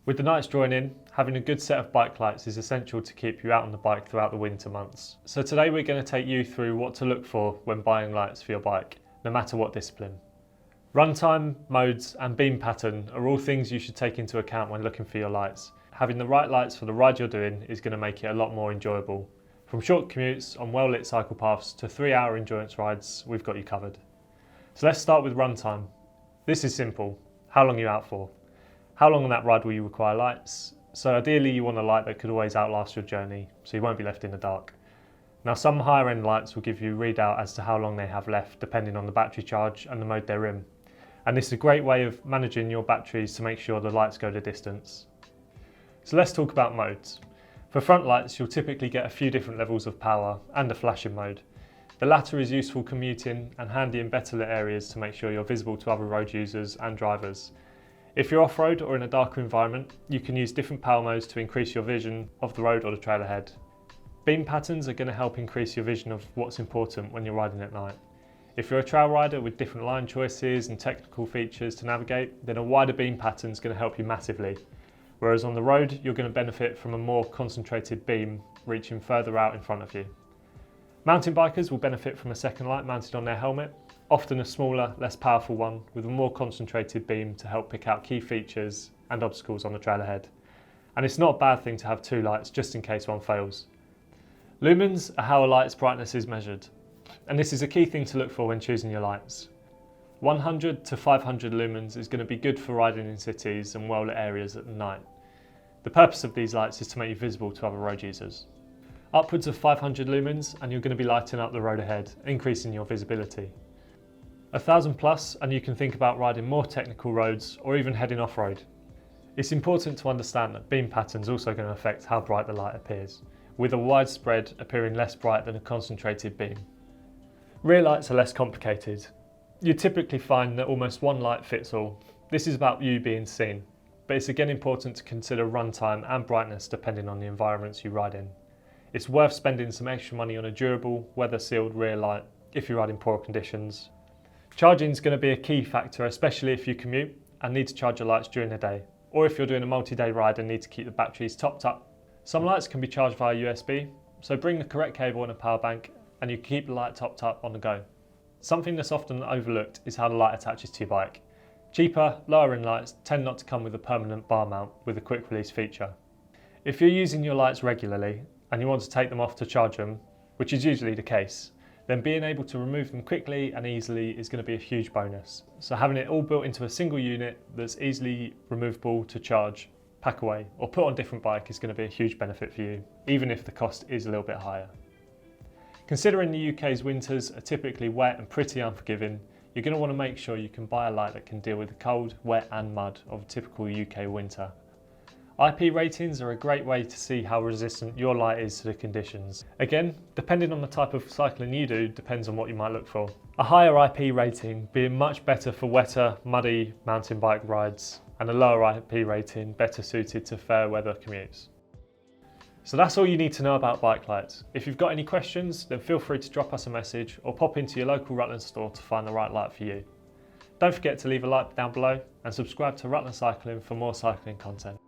With the nights drawing in, having a good set of bike lights is essential to keep you out on the bike throughout the winter months. So today we're going to take you through what to look for when buying lights for your bike, no matter what discipline. Runtime, modes and beam pattern are all things you should take into account when looking for your lights. Having the right lights for the ride you're doing is going to make it a lot more enjoyable. From short commutes on well-lit cycle paths to 3-hour endurance rides, we've got you covered. So let's start with runtime. This is simple. How long are you out for? How long on that ride will you require lights? So ideally you want a light that could always outlast your journey, so you won't be left in the dark. Now some higher end lights will give you a readout as to how long they have left depending on the battery charge and the mode they're in. And this is a great way of managing your batteries to make sure the lights go the distance. So let's talk about modes. For front lights you'll typically get a few different levels of power and a flashing mode. The latter is useful commuting and handy in better lit areas to make sure you're visible to other road users and drivers. If you're off-road or in a darker environment, you can use different power modes to increase your vision of the road or the trail ahead. Beam patterns are going to help increase your vision of what's important when you're riding at night. If you're a trail rider with different line choices and technical features to navigate, then a wider beam pattern is going to help you massively. Whereas on the road, you're going to benefit from a more concentrated beam reaching further out in front of you. Mountain bikers will benefit from a second light mounted on their helmet, often a smaller, less powerful one with a more concentrated beam to help pick out key features and obstacles on the trail ahead. And it's not a bad thing to have two lights just in case one fails. Lumens are how a light's brightness is measured, and this is a key thing to look for when choosing your lights. 100 to 500 lumens is going to be good for riding in cities and well-lit areas at night. The purpose of these lights is to make you visible to other road users. Upwards of 500 lumens and you're going to be lighting up the road ahead, increasing your visibility. 1000 plus and you can think about riding more technical roads or even heading off-road. It's important to understand that beam patterns also going to affect how bright the light appears, with a wide spread appearing less bright than a concentrated beam. Rear lights are less complicated. You typically find that almost one light fits all. This is about you being seen, but it's again important to consider runtime and brightness depending on the environments you ride in. It's worth spending some extra money on a durable, weather-sealed rear light if you ride in poor conditions. Charging is going to be a key factor, especially if you commute and need to charge your lights during the day, or if you're doing a multi-day ride and need to keep the batteries topped up. Some lights can be charged via USB, so bring the correct cable and a power bank and you keep the light topped up on the go. Something that's often overlooked is how the light attaches to your bike. Cheaper, lower end lights tend not to come with a permanent bar mount with a quick release feature. If you're using your lights regularly and you want to take them off to charge them, which is usually the case, then being able to remove them quickly and easily is going to be a huge bonus. So having it all built into a single unit that's easily removable to charge, pack away or put on a different bike is going to be a huge benefit for you, even if the cost is a little bit higher. Considering the UK's winters are typically wet and pretty unforgiving, you're going to want to make sure you can buy a light that can deal with the cold, wet and mud of a typical UK winter. IP ratings are a great way to see how resistant your light is to the conditions. Again, depending on the type of cycling you do, depends on what you might look for. A higher IP rating being much better for wetter, muddy mountain bike rides, and a lower IP rating better suited to fair weather commutes. So that's all you need to know about bike lights. If you've got any questions, then feel free to drop us a message or pop into your local Rutland store to find the right light for you. Don't forget to leave a like down below and subscribe to Rutland Cycling for more cycling content.